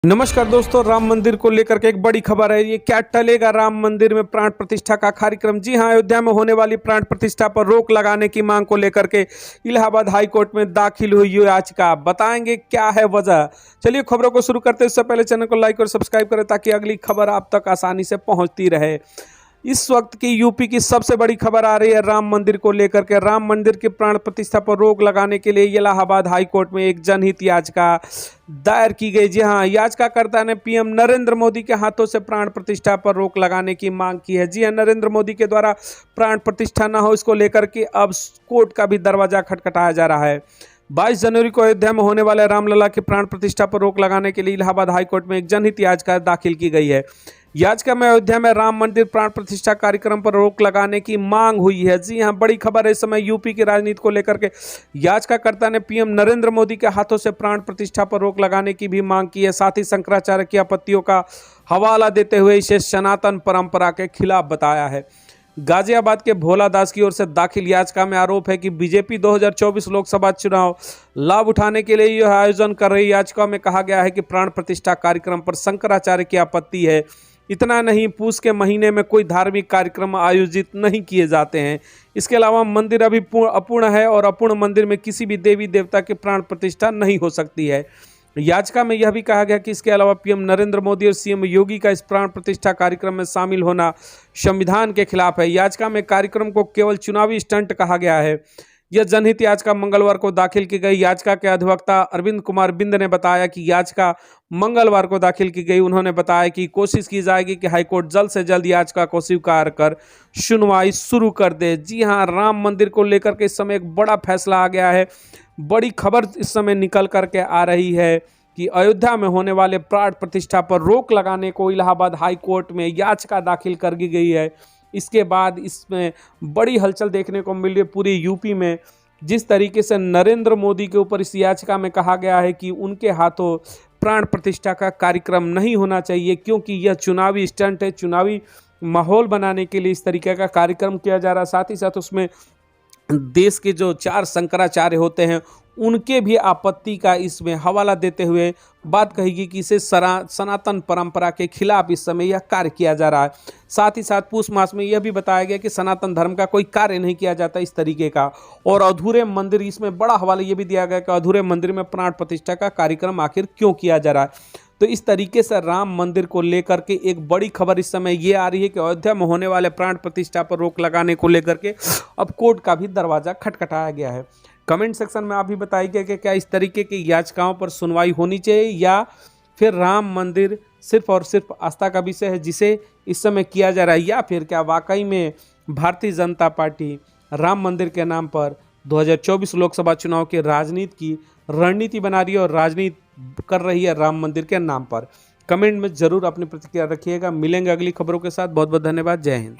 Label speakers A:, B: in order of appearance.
A: नमस्कार दोस्तों, राम मंदिर को लेकर के एक बड़ी खबर है। ये क्या टलेगा राम मंदिर में प्राण प्रतिष्ठा का कार्यक्रम। जी हां, अयोध्या में होने वाली प्राण प्रतिष्ठा पर रोक लगाने की मांग को लेकर के इलाहाबाद हाई कोर्ट में दाखिल हुई याचिका। बताएंगे क्या है वजह। चलिए खबरों को शुरू करते हैं। इससे पहले चैनल को लाइक और सब्सक्राइब करें ताकि अगली खबर आप तक आसानी से पहुंचती रहे। इस वक्त की यूपी की सबसे बड़ी खबर आ रही है राम मंदिर को लेकर के। राम मंदिर की प्राण प्रतिष्ठा पर रोक लगाने के लिए इलाहाबाद हाई कोर्ट में एक जनहित याचिका दायर की गई। जी हां, याचिकाकर्ता ने पीएम नरेंद्र मोदी के हाथों से प्राण प्रतिष्ठा पर रोक लगाने की मांग की है। जी हां, नरेंद्र मोदी के द्वारा प्राण प्रतिष्ठा न हो, इसको लेकर के अब कोर्ट का भी दरवाजा खटखटाया जा रहा है। 22 जनवरी को अयोध्या में होने वाले रामलला की प्राण प्रतिष्ठा पर रोक लगाने के लिए इलाहाबाद हाईकोर्ट में एक जनहित याचिका दाखिल की गई है। याचिका में अयोध्या में राम मंदिर प्राण प्रतिष्ठा कार्यक्रम पर रोक लगाने की मांग हुई है। जी हां, बड़ी खबर है इस समय यूपी की राजनीति को लेकर के। याचिकाकर्ता ने पीएम नरेंद्र मोदी के हाथों से प्राण प्रतिष्ठा पर रोक लगाने की भी मांग की है। साथ ही शंकराचार्य की आपत्तियों का हवाला देते हुए इसे सनातन परंपरा के खिलाफ बताया है। गाजियाबाद के भोला दास की ओर से दाखिल याचिका में आरोप है कि बीजेपी 2024 लोकसभा चुनाव लाभ उठाने के लिए यह आयोजन कर रही। याचिका में कहा गया है कि प्राण प्रतिष्ठा कार्यक्रम पर शंकराचार्य की आपत्ति है। इतना नहीं, पूस के महीने में कोई धार्मिक कार्यक्रम आयोजित नहीं किए जाते हैं। इसके अलावा मंदिर अभी अपूर्ण है और अपूर्ण मंदिर में किसी भी देवी देवता की प्राण प्रतिष्ठा नहीं हो सकती है। याचिका में यह भी कहा गया कि इसके अलावा पीएम नरेंद्र मोदी और सीएम योगी का इस प्राण प्रतिष्ठा कार्यक्रम में शामिल होना संविधान के खिलाफ है। याचिका में कार्यक्रम को केवल चुनावी स्टंट कहा गया है। यह जनहित याचिका मंगलवार को दाखिल की गई। याचिका के अधिवक्ता अरविंद कुमार बिंद ने बताया कि याचिका मंगलवार को दाखिल की गई। उन्होंने बताया कि कोशिश की जाएगी कि हाईकोर्ट जल्द से जल्द याचिका को स्वीकार कर सुनवाई शुरू कर दे। जी हां, राम मंदिर को लेकर के इस समय एक बड़ा फैसला आ गया है। बड़ी खबर इस समय निकल करके आ रही है कि अयोध्या में होने वाले प्राण प्रतिष्ठा पर रोक लगाने को इलाहाबाद हाई कोर्ट में याचिका दाखिल कर दी गई है। इसके बाद इसमें बड़ी हलचल देखने को मिल रही है पूरी यूपी में। जिस तरीके से नरेंद्र मोदी के ऊपर इस याचिका में कहा गया है कि उनके हाथों प्राण प्रतिष्ठा का कार्यक्रम नहीं होना चाहिए, क्योंकि यह चुनावी स्टंट है। चुनावी माहौल बनाने के लिए इस तरीके का कार्यक्रम किया जा रहा है। साथ ही साथ उसमें देश के जो 4 शंकराचार्य होते हैं उनके भी आपत्ति का इसमें हवाला देते हुए बात कहेगी कि इसे सनातन परंपरा के खिलाफ इस समय यह कार्य किया जा रहा है। साथ ही साथ पूस मास में यह भी बताया गया कि सनातन धर्म का कोई कार्य नहीं किया जाता इस तरीके का। और अधूरे मंदिर, इसमें बड़ा हवाला यह भी दिया गया कि अधूरे मंदिर में प्राण प्रतिष्ठा का कार्यक्रम आखिर क्यों किया जा रहा है। तो इस तरीके से राम मंदिर को लेकर के एक बड़ी खबर इस समय ये आ रही है कि अयोध्या में होने वाले प्राण प्रतिष्ठा पर रोक लगाने को लेकर के अब कोर्ट का भी दरवाजा खटखटाया गया है। कमेंट सेक्शन में आप भी बताइए कि क्या इस तरीके की याचिकाओं पर सुनवाई होनी चाहिए या फिर राम मंदिर सिर्फ और सिर्फ आस्था का विषय है जिसे इस समय किया जा रहा है, या फिर क्या वाकई में भारतीय जनता पार्टी राम मंदिर के नाम पर 2024 लोकसभा चुनाव की राजनीति की रणनीति बना रही है और राजनीति कर रही है राम मंदिर के नाम पर। कमेंट में जरूर अपनी प्रतिक्रिया रखिएगा। मिलेंगे अगली खबरों के साथ। बहुत बहुत धन्यवाद। जय हिंद।